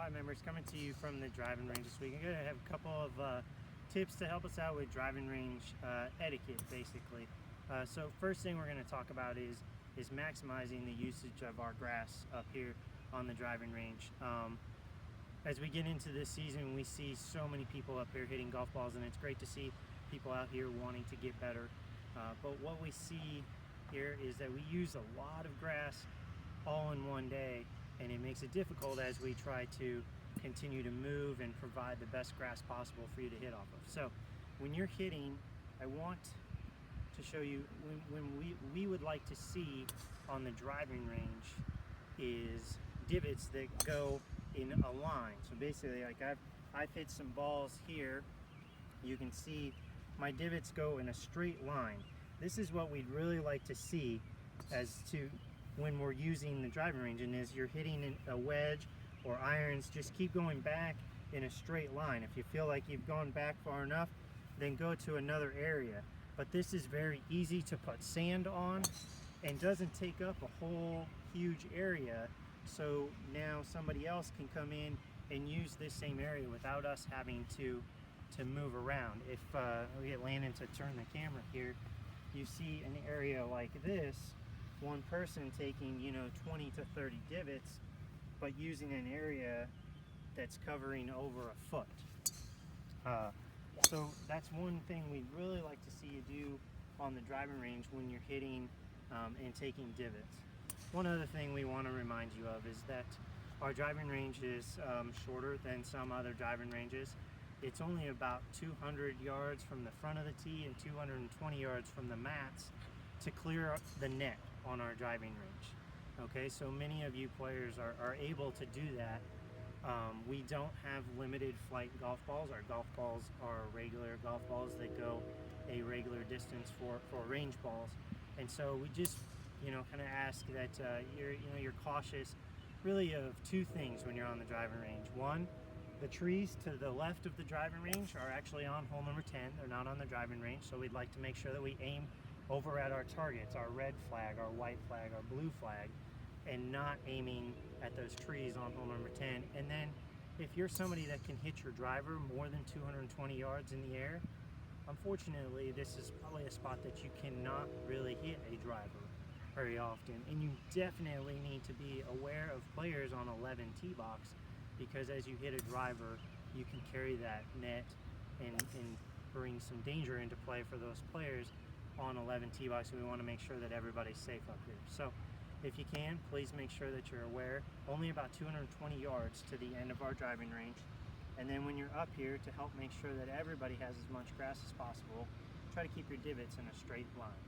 Hi members, coming to you from the driving range this week. I'm going to have a couple of tips to help us out with driving range etiquette, basically. So first thing we're going to talk about is maximizing the usage of our grass up here on the driving range. As we get into this season, we see so many people up here hitting golf balls, and it's great to see people out here wanting to get better. But what we see here is that we use a lot of grass all in one day, and it makes it difficult as we try to continue to move and provide the best grass possible for you to hit off of. So when you're hitting, I want to show you when we would like to see on the driving range is divots that go in a line. So basically, like I've hit some balls here, you can see my divots go in a straight line. This is what we'd really like to see as to when we're using the driving range, and as you're hitting a wedge or irons, just keep going back in a straight line. If you feel like you've gone back far enough, then go to another area. But this is very easy to put sand on and doesn't take up a whole huge area, so now somebody else can come in and use this same area without us having to move around. If we get Landon to turn the camera here, you see an area like this, one person taking 20 to 30 divots, but using an area that's covering over a foot. So that's one thing we'd really like to see you do on the driving range when you're hitting and taking divots. One other thing we want to remind you of is that our driving range is shorter than some other driving ranges. It's only about 200 yards from the front of the tee and 220 yards from the mats to clear the net on our driving range. Okay, so many of you players are able to do that. We don't have limited flight golf balls. Our golf balls are regular golf balls that go a regular distance for range balls. And so we just kind of ask that you're cautious really of two things when you're on the driving range. One, the trees to the left of the driving range are actually on hole number 10. They're not on the driving range, so we'd like to make sure that we aim over at our targets, our red flag, our white flag, our blue flag, and not aiming at those trees on hole number 10. And then if you're somebody that can hit your driver more than 220 yards in the air, unfortunately this is probably a spot that you cannot really hit a driver very often, and you definitely need to be aware of players on 11 tee box, because as you hit a driver you can carry that net and bring some danger into play for those players on 11 tee box. We want to make sure that everybody's safe up here. So if you can, please make sure that you're aware. Only about 220 yards to the end of our driving range. And then when you're up here, to help make sure that everybody has as much grass as possible, try to keep your divots in a straight line.